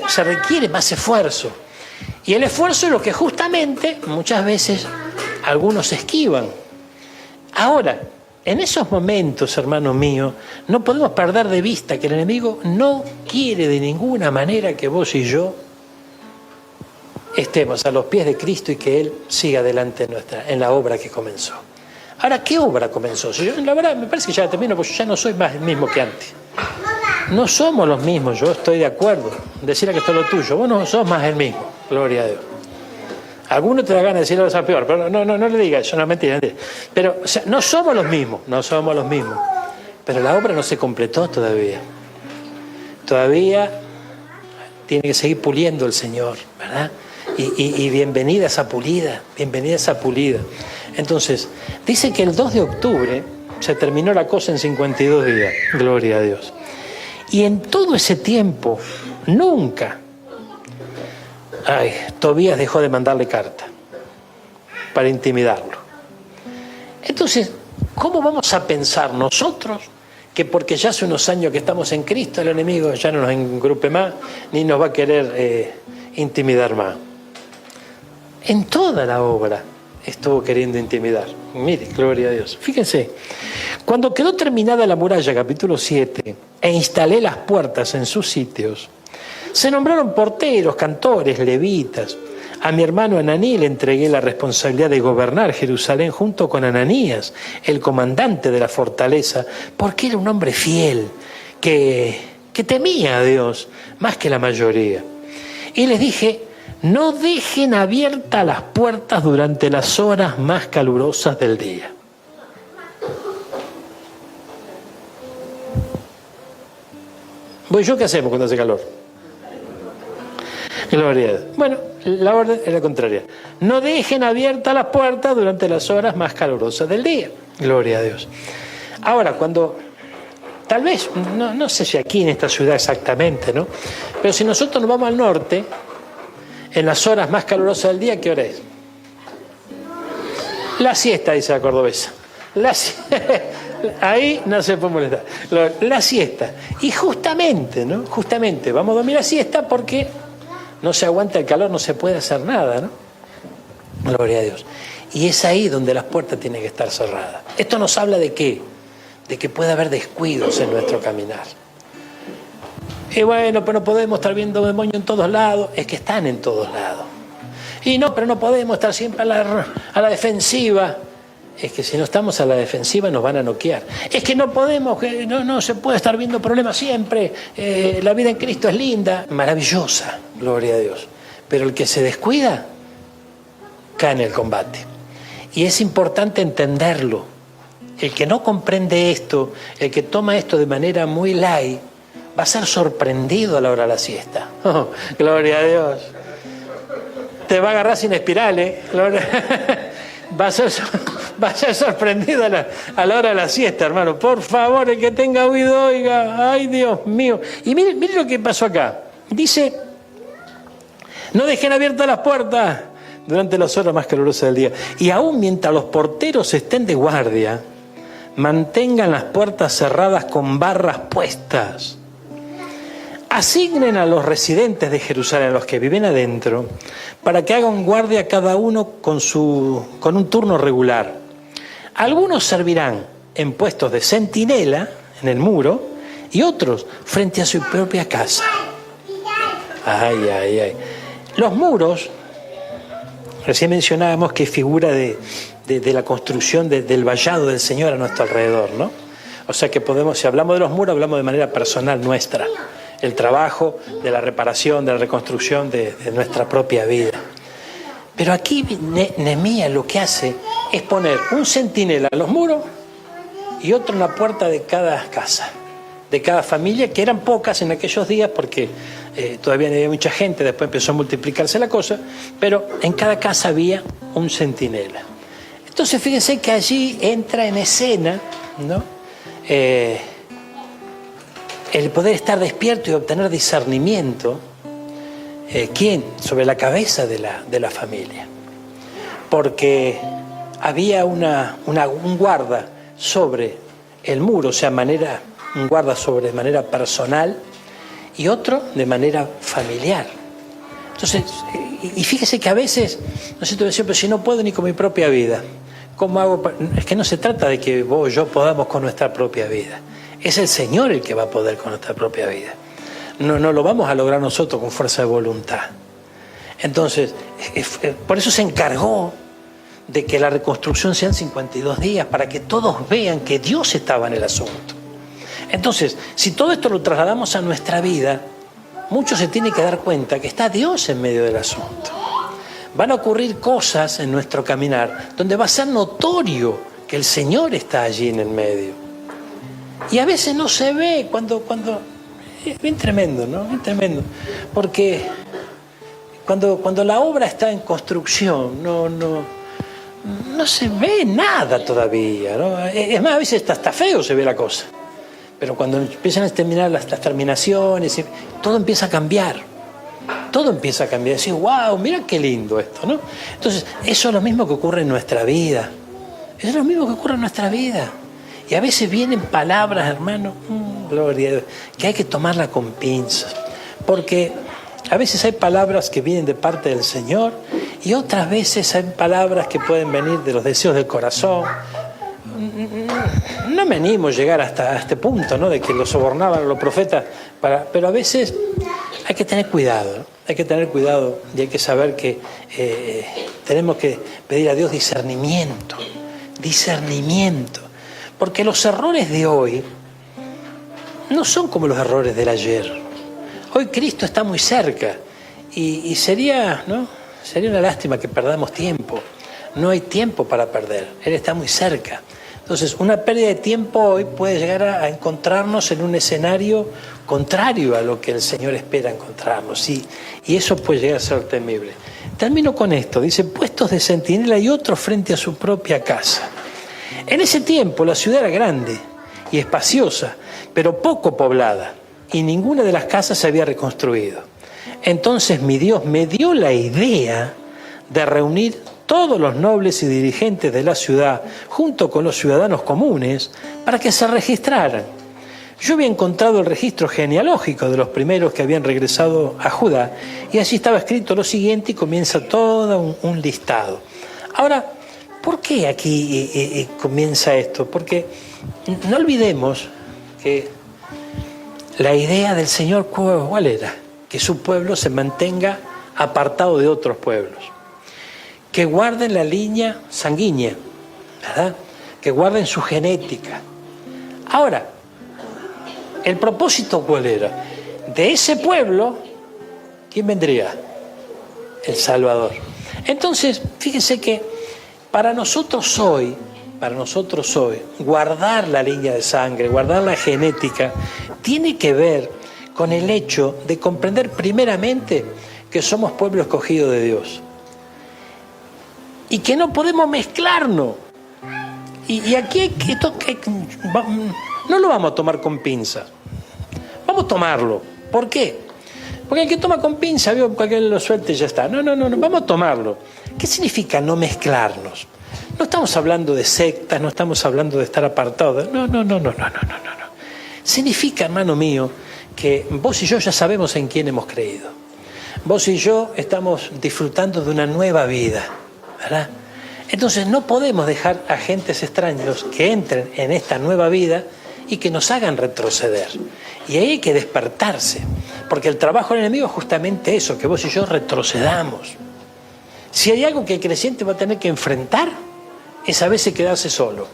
[SPEAKER 5] se requiere más esfuerzo. Y el esfuerzo es lo que justamente muchas veces algunos esquivan. Ahora, en esos momentos, hermanos míos, no podemos perder de vista que el enemigo no quiere de ninguna manera que vos y yo estemos a los pies de Cristo y que Él siga adelante en la obra que comenzó. Ahora, ¿qué obra comenzó? La verdad, me parece que ya termino, porque yo ya no soy más el mismo que antes. No somos los mismos, yo estoy de acuerdo. Decirle que esto es lo tuyo, vos no sos más el mismo, gloria a Dios. Algunos te da ganas de decirlo a peor, pero no le digas, eso no es mentira. Pero, o sea, no somos los mismos. Pero la obra no se completó todavía. Todavía tiene que seguir puliendo el Señor, ¿verdad? Y bienvenida esa pulida, Entonces, dice que el 2 de octubre se terminó la cosa en 52 días, gloria a Dios. Y en todo ese tiempo, nunca, Tobías dejó de mandarle carta para intimidarlo. Entonces, ¿cómo vamos a pensar nosotros que porque ya hace unos años que estamos en Cristo, el enemigo ya no nos engrupe más, ni nos va a querer intimidar más? En toda la obra estuvo queriendo intimidar. Mire, gloria a Dios. Fíjense, cuando quedó terminada la muralla, capítulo 7, e instalé las puertas en sus sitios, se nombraron porteros, cantores, levitas. A mi hermano Ananí le entregué la responsabilidad de gobernar Jerusalén junto con Ananías, el comandante de la fortaleza, porque era un hombre fiel, que temía a Dios más que la mayoría. Y les dije, no dejen abiertas las puertas durante las horas más calurosas del día. ¿Yo qué hacemos cuando hace calor? Gloria a Dios. Bueno, la orden es la contraria. No dejen abiertas las puertas durante las horas más calurosas del día. Gloria a Dios. Ahora, cuando, tal vez, no sé si aquí en esta ciudad exactamente, ¿no? Pero si nosotros nos vamos al norte, en las horas más calurosas del día, ¿qué hora es? La siesta, dice la cordobesa. Ahí no se puede molestar. La siesta. Y justamente, ¿no? Justamente, vamos a dormir la siesta porque no se aguanta el calor, no se puede hacer nada, ¿no? Gloria a Dios. Y es ahí donde las puertas tienen que estar cerradas. Esto nos habla de qué? De que puede haber descuidos en nuestro caminar. Y bueno, pero no podemos estar viendo demonios en todos lados. Es que están en todos lados. Y no, pero no podemos estar siempre a la defensiva. Es que si no estamos a la defensiva nos van a noquear. Es que no podemos, no se puede estar viendo problemas siempre. La vida en Cristo es linda, maravillosa, gloria a Dios. Pero el que se descuida, cae en el combate. Y es importante entenderlo. El que no comprende esto, el que toma esto de manera muy light, va a ser sorprendido a la hora de la siesta. Oh, gloria a Dios. Te va a agarrar sin espirales. Va a ser sorprendido a la hora de la siesta, hermano. Por favor, el que tenga oído, oiga. Ay, Dios mío. Y mire lo que pasó acá. Dice, no dejen abiertas las puertas durante las horas más calurosas del día. Y aún mientras los porteros estén de guardia, mantengan las puertas cerradas con barras puestas. Asignen a los residentes de Jerusalén, a los que viven adentro, para que hagan guardia cada uno con un turno regular. Algunos servirán en puestos de centinela en el muro y otros frente a su propia casa. Ay, ay, ay. Los muros, recién mencionábamos que figura de la construcción del vallado del Señor a nuestro alrededor, ¿no? O sea que podemos, si hablamos de los muros, hablamos de manera personal nuestra. El trabajo de la reparación, de la reconstrucción de nuestra propia vida. Pero aquí Nehemías lo que hace es poner un centinela en los muros y otro en la puerta de cada casa, de cada familia, que eran pocas en aquellos días porque todavía no había mucha gente, después empezó a multiplicarse la cosa, pero en cada casa había un centinela. Entonces fíjense que allí entra en escena, ¿no? El poder estar despierto y obtener discernimiento, ¿quién? Sobre la cabeza de la familia. Porque había un guarda sobre el muro, o sea, un guarda sobre de manera personal y otro de manera familiar. Entonces, y fíjese que a veces, no sé, te decía, pero si no puedo ni con mi propia vida, ¿cómo hago? Es que no se trata de que vos o yo podamos con nuestra propia vida. Es el Señor el que va a poder con nuestra propia vida. No lo vamos a lograr nosotros con fuerza de voluntad. Entonces, por eso se encargó de que la reconstrucción sean 52 días, para que todos vean que Dios estaba en el asunto. Entonces, si todo esto lo trasladamos a nuestra vida, muchos se tienen que dar cuenta que está Dios en medio del asunto. Van a ocurrir cosas en nuestro caminar donde va a ser notorio que el Señor está allí en el medio. Y a veces no se ve cuando es bien tremendo, ¿no? Bien tremendo. Porque cuando la obra está en construcción, no se ve nada todavía, ¿no? Es más, a veces hasta feo se ve la cosa. Pero cuando empiezan a terminar las terminaciones, todo empieza a cambiar. Todo empieza a cambiar. Decir, wow, mira qué lindo esto, ¿no? Entonces, eso es lo mismo que ocurre en nuestra vida. Eso es lo mismo que ocurre en nuestra vida. Y a veces vienen palabras, hermano, gloria a Dios, que hay que tomarla con pinzas. Porque a veces hay palabras que vienen de parte del Señor y otras veces hay palabras que pueden venir de los deseos del corazón. No me animo a llegar hasta este punto, ¿no? De que lo sobornaban a los profetas, pero a veces hay que tener cuidado, ¿no? Hay que tener cuidado y hay que saber que tenemos que pedir a Dios discernimiento. Porque los errores de hoy no son como los errores del ayer. Hoy Cristo está muy cerca y sería, ¿no? Sería una lástima que perdamos tiempo. No hay tiempo para perder, Él está muy cerca. Entonces, una pérdida de tiempo hoy puede llegar a encontrarnos en un escenario contrario a lo que el Señor espera encontrarnos. Y eso puede llegar a ser temible. Termino con esto. Dice, puestos de centinela y otros frente a su propia casa. En ese tiempo la ciudad era grande y espaciosa, pero poco poblada, y ninguna de las casas se había reconstruido. Entonces mi Dios me dio la idea de reunir todos los nobles y dirigentes de la ciudad, junto con los ciudadanos comunes, para que se registraran. Yo había encontrado el registro genealógico de los primeros que habían regresado a Judá, y allí estaba escrito lo siguiente, y comienza todo un listado. Ahora, ¿por qué aquí comienza esto? Porque no olvidemos que la idea del Señor, ¿cuál era? Que su pueblo se mantenga apartado de otros pueblos. Que guarden la línea sanguínea, ¿verdad? Que guarden su genética. Ahora, ¿el propósito cuál era? De ese pueblo, ¿quién vendría? El Salvador. Entonces, fíjense que para nosotros hoy, guardar la línea de sangre, guardar la genética, tiene que ver con el hecho de comprender primeramente que somos pueblo escogido de Dios. Y que no podemos mezclarnos. Y aquí no lo vamos a tomar con pinzas. Vamos a tomarlo. ¿Por qué? Porque el que toma con pinza, cualquiera lo suelte y ya está. No, vamos a tomarlo. ¿Qué significa no mezclarnos? No estamos hablando de sectas, no estamos hablando de estar apartados. No. Significa, hermano mío, que vos y yo ya sabemos en quién hemos creído. Vos y yo estamos disfrutando de una nueva vida, ¿verdad? Entonces no podemos dejar a agentes extraños que entren en esta nueva vida y que nos hagan retroceder. Y ahí hay que despertarse, porque el trabajo del enemigo es justamente eso, que vos y yo retrocedamos. Si hay algo que el creyente va a tener que enfrentar, es a veces quedarse solo.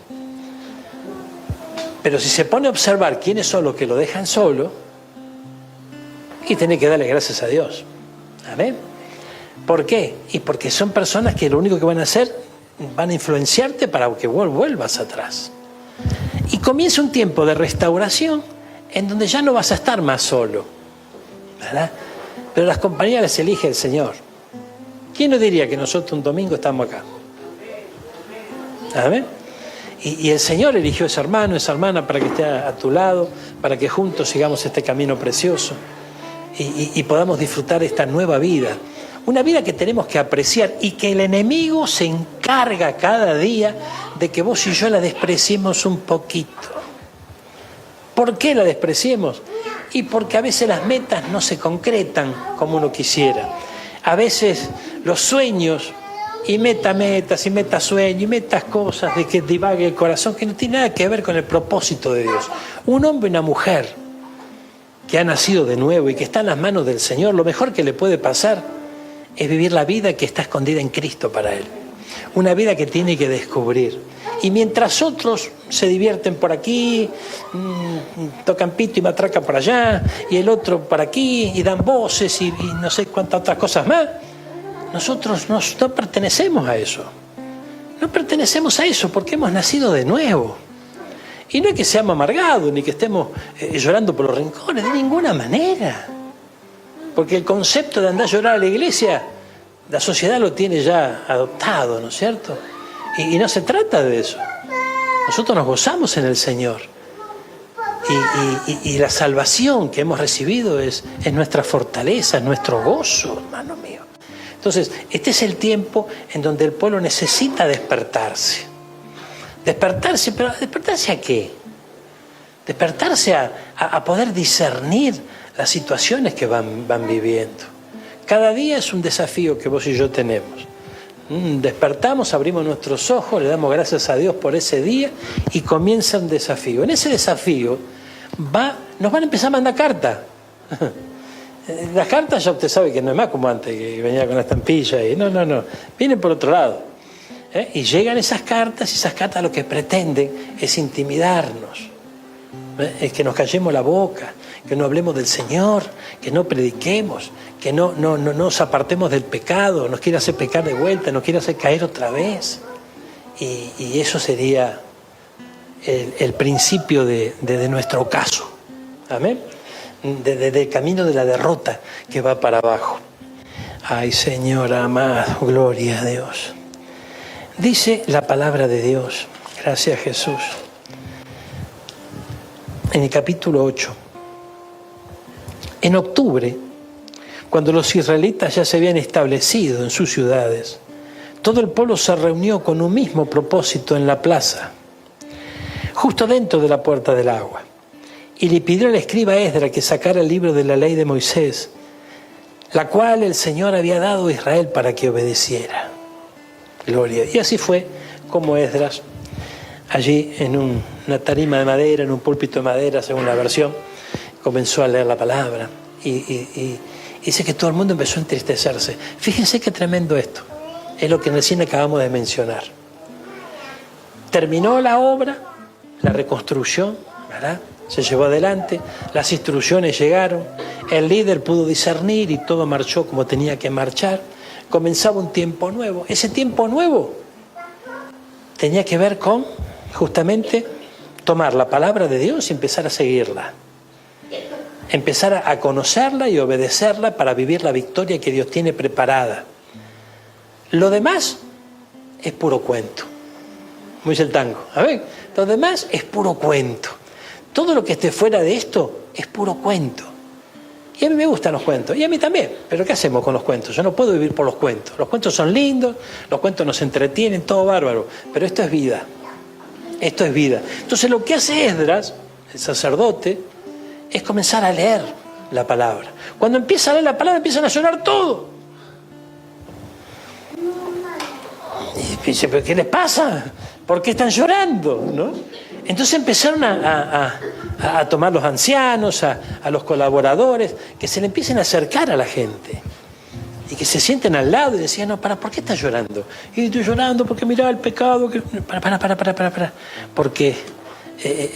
[SPEAKER 5] Pero si se pone a observar quiénes son los que lo dejan solo, y tiene que darle gracias a Dios. ¿Amén? ¿Por qué? Y porque son personas que lo único que van a hacer, van a influenciarte para que vuelvas atrás. Y comienza un tiempo de restauración en donde ya no vas a estar más solo, ¿verdad? Pero las compañías las elige el Señor. ¿Quién nos diría que nosotros un domingo estamos acá? ¿Amén? Y el Señor eligió a ese hermano, esa hermana para que esté a tu lado, para que juntos sigamos este camino precioso y podamos disfrutar esta nueva vida. Una vida que tenemos que apreciar y que el enemigo se encarga cada día de que vos y yo la despreciemos un poquito. ¿Por qué la despreciemos? Y porque a veces las metas no se concretan como uno quisiera. A veces los sueños, y metas, y metasueños, y metas cosas de que divague el corazón, que no tiene nada que ver con el propósito de Dios. Un hombre y una mujer que ha nacido de nuevo y que está en las manos del Señor, lo mejor que le puede pasar es vivir la vida que está escondida en Cristo para él. Una vida que tiene que descubrir. Y mientras otros se divierten por aquí, tocan pito y matraca por allá, y el otro por aquí, y dan voces y no sé cuántas otras cosas más, nosotros no pertenecemos a eso. No pertenecemos a eso porque hemos nacido de nuevo. Y no es que seamos amargados, ni que estemos llorando por los rincones, de ninguna manera. Porque el concepto de andar a llorar a la iglesia, la sociedad lo tiene ya adoptado, ¿no es cierto? Y no se trata de eso. Nosotros nos gozamos en el Señor. Y la salvación que hemos recibido es nuestra fortaleza, es nuestro gozo, hermano mío. Entonces, este es el tiempo en donde el pueblo necesita despertarse. Despertarse, pero ¿despertarse a qué? Despertarse a poder discernir las situaciones que van viviendo. Cada día es un desafío que vos y yo tenemos. Despertamos, abrimos nuestros ojos, le damos gracias a Dios por ese día y comienza un desafío. En ese desafío nos van a empezar a mandar cartas. Las cartas ya usted sabe que no es más como antes, que venía con la estampilla y no, vienen por otro lado. Y llegan esas cartas, y esas cartas lo que pretenden es intimidarnos, es que nos callemos la boca, que no hablemos del Señor, que no prediquemos, que no nos apartemos del pecado, nos quiere hacer pecar de vuelta, nos quiere hacer caer otra vez. Y eso sería el principio de nuestro ocaso. Amén. Del camino de la derrota que va para abajo. Ay, Señor amado, gloria a Dios. Dice la palabra de Dios, gracias Jesús, en el capítulo 8. En octubre, cuando los israelitas ya se habían establecido en sus ciudades, todo el pueblo se reunió con un mismo propósito en la plaza, justo dentro de la puerta del agua. Y le pidió al escriba Esdras que sacara el libro de la ley de Moisés, la cual el Señor había dado a Israel para que obedeciera. Gloria. Y así fue como Esdras, allí en una tarima de madera, en un púlpito de madera, según la versión, comenzó a leer la palabra. Y dice que todo el mundo empezó a entristecerse. Fíjense qué tremendo esto. Es lo que recién acabamos de mencionar. Terminó la obra, la reconstrucción, ¿verdad? Se llevó adelante, las instrucciones llegaron, el líder pudo discernir y todo marchó como tenía que marchar. Comenzaba un tiempo nuevo. Ese tiempo nuevo tenía que ver con justamente tomar la palabra de Dios y empezar a seguirla. Empezar a conocerla y obedecerla para vivir la victoria que Dios tiene preparada. Lo demás es puro cuento. Como dice el tango. A ver, lo demás es puro cuento. Todo lo que esté fuera de esto es puro cuento. Y a mí me gustan los cuentos, y a mí también. Pero ¿qué hacemos con los cuentos? Yo no puedo vivir por los cuentos. Los cuentos son lindos, los cuentos nos entretienen, todo bárbaro. Pero esto es vida. Esto es vida. Entonces lo que hace Esdras, el sacerdote, es comenzar a leer la palabra. Cuando empieza a leer la palabra, empiezan a llorar todo. Y dice, ¿pero qué les pasa? ¿Por qué están llorando? ¿No? Entonces empezaron a tomar los ancianos, a los colaboradores, que se le empiecen a acercar a la gente. Y que se sienten al lado y decían, no, ¿por qué estás llorando? Y estoy llorando porque mirá el pecado. Que... Para. Porque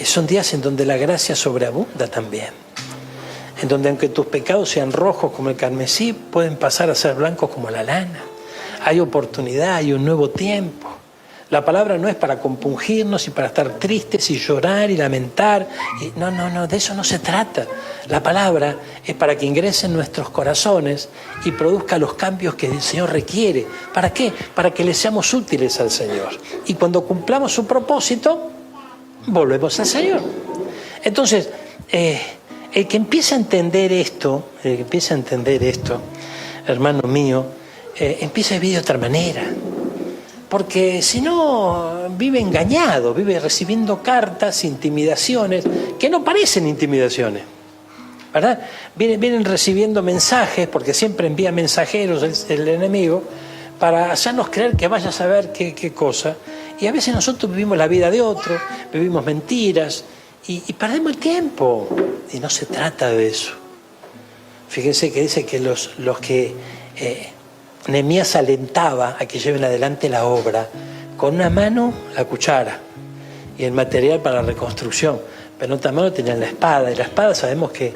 [SPEAKER 5] son días en donde la gracia sobreabunda también. En donde aunque tus pecados sean rojos como el carmesí, pueden pasar a ser blancos como la lana. Hay oportunidad, hay un nuevo tiempo. La palabra no es para compungirnos y para estar tristes y llorar y lamentar. No, de eso no se trata. La palabra es para que ingrese en nuestros corazones y produzca los cambios que el Señor requiere. ¿Para qué? Para que le seamos útiles al Señor. Y cuando cumplamos su propósito, volvemos al Señor. Entonces, el que empiece a entender esto, hermano mío, empieza a vivir de otra manera. Porque si no, vive engañado, vive recibiendo cartas, intimidaciones, que no parecen intimidaciones, ¿verdad? Vienen recibiendo mensajes, porque siempre envía mensajeros el enemigo, para hacernos creer que vaya a saber qué cosa. Y a veces nosotros vivimos la vida de otro, vivimos mentiras, y perdemos el tiempo. Y no se trata de eso. Fíjense que dice que los que... Nehemías alentaba a que lleven adelante la obra, con una mano la cuchara y el material para la reconstrucción, pero en otra mano tenían la espada, y la espada sabemos que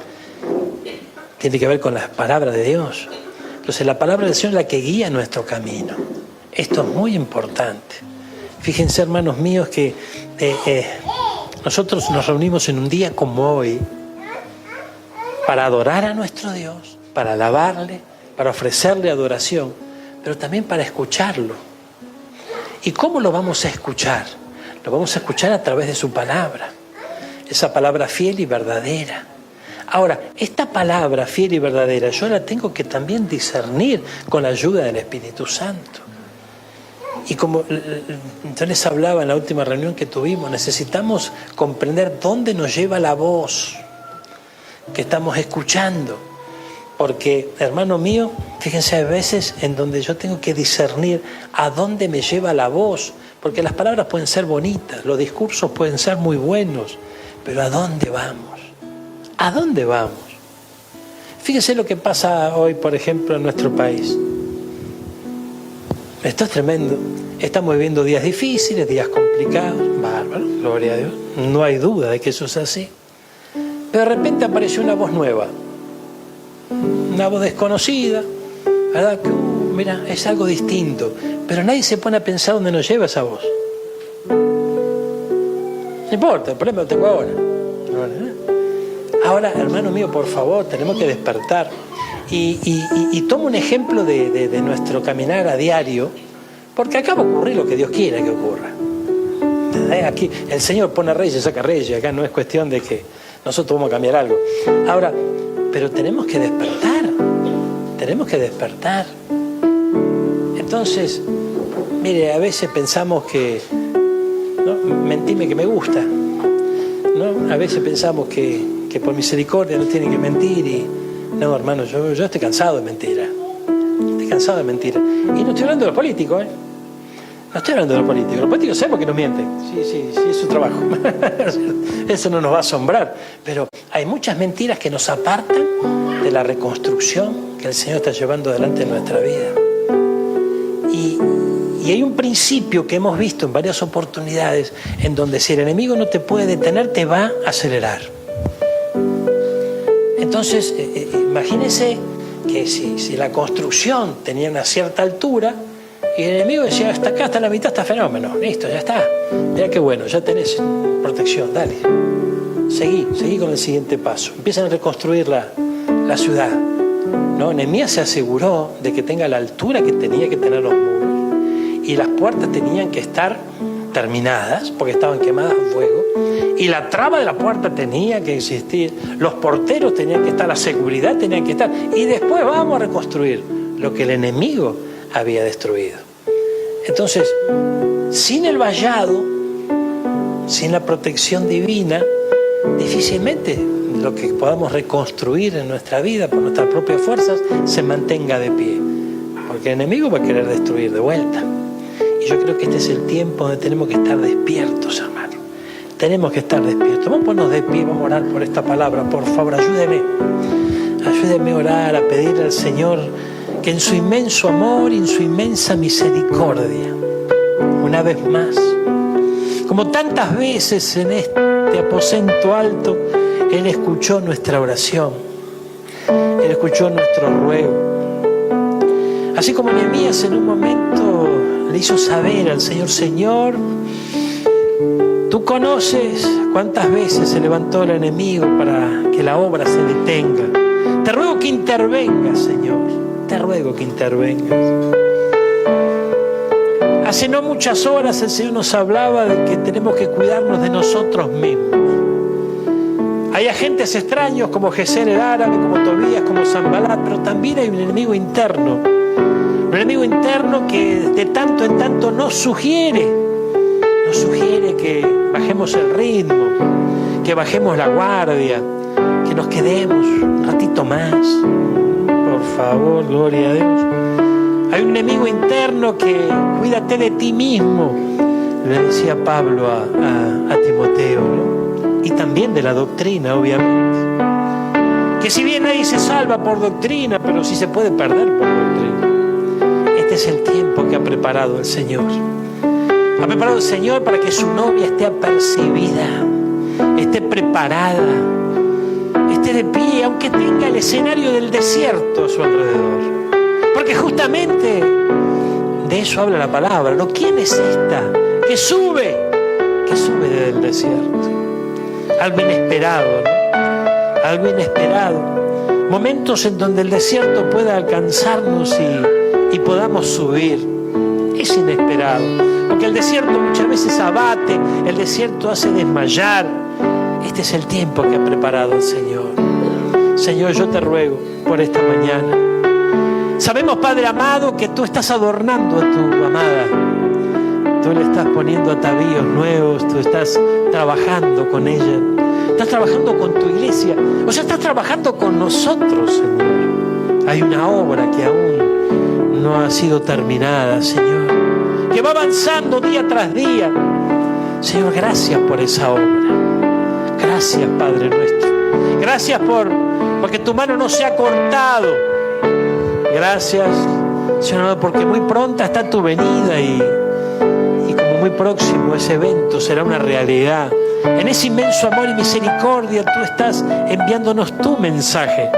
[SPEAKER 5] tiene que ver con la palabra de Dios. Entonces la palabra del Señor es la que guía nuestro camino. Esto es muy importante. Fíjense, hermanos míos, que nosotros nos reunimos en un día como hoy para adorar a nuestro Dios, para alabarle, para ofrecerle adoración, pero también para escucharlo. ¿Y cómo lo vamos a escuchar? Lo vamos a escuchar a través de su palabra, esa palabra fiel y verdadera. Ahora, esta palabra fiel y verdadera yo la tengo que también discernir con la ayuda del Espíritu Santo. Y como yo les hablaba en la última reunión que tuvimos, necesitamos comprender dónde nos lleva la voz que estamos escuchando. Porque, hermano mío, fíjense, hay veces en donde yo tengo que discernir a dónde me lleva la voz, porque las palabras pueden ser bonitas, los discursos pueden ser muy buenos, pero ¿a dónde vamos? ¿A dónde vamos? Fíjense lo que pasa hoy, por ejemplo, en nuestro país. Esto es tremendo. Estamos viviendo días difíciles, días complicados, bárbaro, gloria a Dios. No hay duda de que eso es así. Pero de repente apareció una voz nueva. Una voz desconocida, ¿verdad? Que, mira, es algo distinto, pero nadie se pone a pensar dónde nos lleva esa voz. No importa, el problema lo tengo ahora. Ahora, hermano mío, por favor, tenemos que despertar. Y tomo un ejemplo de nuestro caminar a diario, porque acá va a ocurrir lo que Dios quiera que ocurra. Aquí el Señor pone reyes, saca reyes, acá no es cuestión de que nosotros vamos a cambiar algo. Ahora, pero tenemos que despertar. Entonces, mire, a veces pensamos que, ¿no? Mentime que me gusta, ¿no? A veces pensamos que por misericordia no tienen que mentir y, no, hermano, yo estoy cansado de mentira. Y no estoy hablando de los políticos, No estoy hablando de los políticos. Los políticos sabemos que nos mienten. Sí, es su trabajo. Eso no nos va a asombrar. Pero hay muchas mentiras que nos apartan de la reconstrucción que el Señor está llevando adelante en nuestra vida. Y hay un principio que hemos visto en varias oportunidades en donde si el enemigo no te puede detener, te va a acelerar. Entonces, imagínense que si la construcción tenía una cierta altura, y el enemigo decía, hasta acá, hasta la mitad, está fenómeno, listo, ya está. Mira qué bueno, ya tenés protección, dale. Seguí con el siguiente paso. Empiezan a reconstruir la ciudad. ¿No? Nehemías se aseguró de que tenga la altura que tenía que tener los muros. Y las puertas tenían que estar terminadas, porque estaban quemadas a fuego, y la traba de la puerta tenía que existir, los porteros tenían que estar, la seguridad tenía que estar, y después vamos a reconstruir lo que el enemigo había destruido. Entonces, sin el vallado, sin la protección divina, difícilmente lo que podamos reconstruir en nuestra vida por nuestras propias fuerzas se mantenga de pie, porque el enemigo va a querer destruir de vuelta. Y yo creo que este es el tiempo donde tenemos que estar despiertos, hermano. Tenemos que estar despiertos. Vamos a ponernos de pie, vamos a orar por esta palabra. Por favor, ayúdeme a orar, a pedirle al Señor que en su inmenso amor y en su inmensa misericordia, una vez más, como tantas veces en este aposento alto, Él escuchó nuestra oración, Él escuchó nuestro ruego. Así como Nehemías en un momento le hizo saber al Señor: Señor, tú conoces cuántas veces se levantó el enemigo para que la obra se detenga. Te ruego que intervengas, Señor, te ruego que intervengas. Hace no muchas horas el Señor nos hablaba de que tenemos que cuidarnos de nosotros mismos. Hay agentes extraños como Gesén el árabe, como Tobías, como Sanbalat, pero también hay un enemigo interno. Un enemigo interno que de tanto en tanto nos sugiere que bajemos el ritmo, que bajemos la guardia, que nos quedemos un ratito más. Por favor, gloria a Dios. Hay un enemigo interno que cuídate de ti mismo, le decía Pablo a Timoteo, ¿no? Y también de la doctrina, obviamente. Que si bien nadie se salva por doctrina, pero sí se puede perder por doctrina. Este es el tiempo que ha preparado el Señor. Ha preparado el Señor para que su novia esté apercibida, esté preparada, esté de pie, aunque tenga el escenario del desierto a su alrededor. Porque justamente de eso habla la palabra, ¿no? ¿Quién es esta que sube desde el desierto? Algo inesperado, ¿no? Algo inesperado. Momentos en donde el desierto pueda alcanzarnos y podamos subir. Es inesperado. Porque el desierto muchas veces abate, el desierto hace desmayar. Este es el tiempo que ha preparado el Señor. Señor, yo te ruego por esta mañana. Sabemos, Padre amado, que tú estás adornando a tu amada. Tú le estás poniendo atavíos nuevos, tú estás trabajando con ella. Estás trabajando con tu iglesia. O sea, estás trabajando con nosotros, Señor. Hay una obra que aún no ha sido terminada, Señor, que va avanzando día tras día. Señor, gracias por esa obra. Gracias, Padre nuestro. Gracias porque tu mano no se ha cortado. Gracias, Señor, porque muy pronta está tu venida y como muy próximo ese evento será una realidad. En ese inmenso amor y misericordia tú estás enviándonos tu mensaje.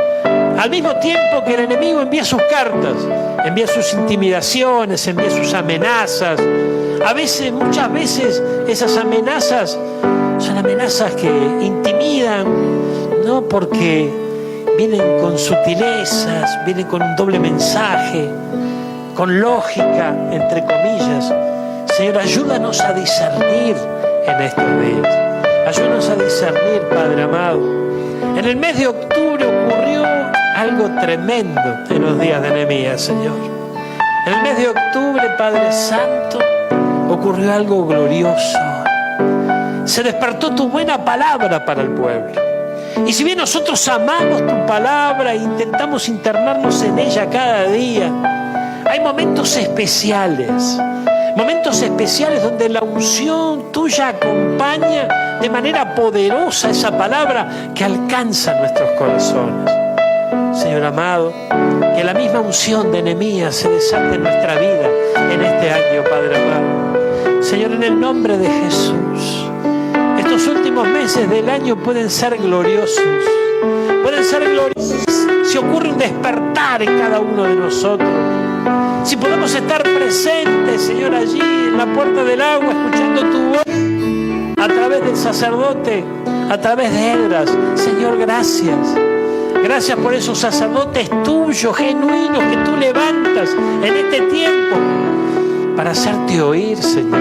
[SPEAKER 5] Al mismo tiempo que el enemigo envía sus cartas, envía sus intimidaciones, envía sus amenazas. Muchas veces esas amenazas son amenazas que intimidan, ¿no? Porque vienen con sutilezas, vienen con un doble mensaje, con lógica, entre comillas. Señor, ayúdanos a discernir en estos días. Ayúdanos a discernir, Padre amado. En el mes de octubre ocurrió algo tremendo en los días de Nehemías, Señor. En el mes de octubre, Padre Santo, ocurrió algo glorioso. Se despertó tu buena palabra para el pueblo. Y si bien nosotros amamos tu palabra e intentamos internarnos en ella cada día, hay momentos especiales donde la unción tuya acompaña de manera poderosa esa palabra que alcanza nuestros corazones. Señor amado, que la misma unción de Nehemías se desate en nuestra vida en este año, Padre amado. Señor, en el nombre de Jesús, estos últimos meses del año pueden ser gloriosos. Pueden ser gloriosos si ocurre un despertar en cada uno de nosotros. Si podemos estar presentes, Señor, allí en la puerta del agua, escuchando tu voz a través del sacerdote, a través de Esdras. Señor, gracias. Gracias por esos sacerdotes tuyos, genuinos, que tú levantas en este tiempo para hacerte oír, Señor.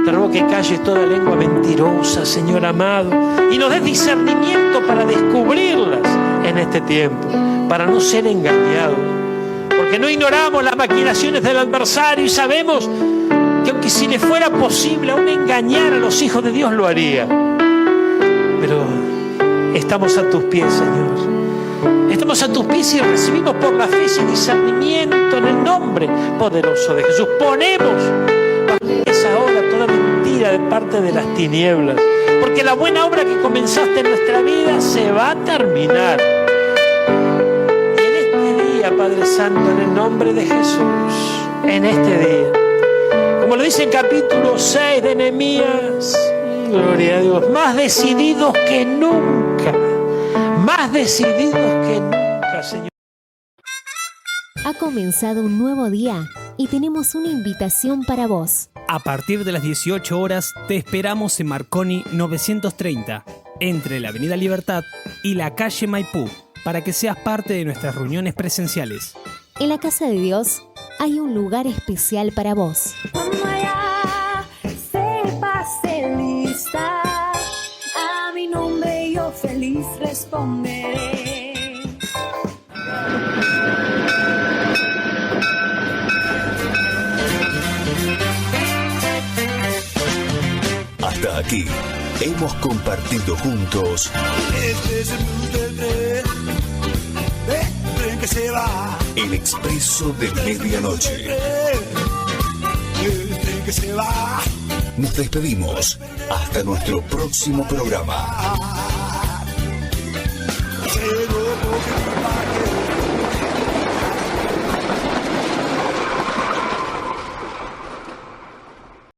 [SPEAKER 5] Te ruego que calles toda lengua mentirosa, Señor amado, y nos des discernimiento para descubrirlas en este tiempo, para no ser engañados. Porque no ignoramos las maquinaciones del adversario y sabemos que aunque si le fuera posible aún engañar a los hijos de Dios, lo haría. Pero estamos a tus pies, Señor. Estamos a tus pies y recibimos por la fe ese discernimiento en el nombre poderoso de Jesús. Ponemos ahora toda mentira de parte de las tinieblas, porque la buena obra que comenzaste en nuestra vida se va a terminar. Y en este día, Padre Santo, en el nombre de Jesús, en este día, como lo dice el capítulo 6 de Nehemías, gloria a Dios, más decididos que nunca, Señor.
[SPEAKER 3] Ha comenzado un nuevo día y tenemos una invitación para vos.
[SPEAKER 4] A partir de las 18 horas te esperamos en Marconi 930, entre la Avenida Libertad y la calle Maipú, para que seas parte de nuestras reuniones presenciales.
[SPEAKER 3] En la Casa de Dios hay un lugar especial para vos.
[SPEAKER 6] Cuando allá se pase lista, a mi nombre yo feliz responderé.
[SPEAKER 1] Hasta aquí hemos compartido juntos
[SPEAKER 2] Este es el blues del tren que se va.
[SPEAKER 1] El Expreso de Medianoche.
[SPEAKER 2] El tren que se va.
[SPEAKER 1] Nos despedimos hasta nuestro próximo programa.
[SPEAKER 2] Se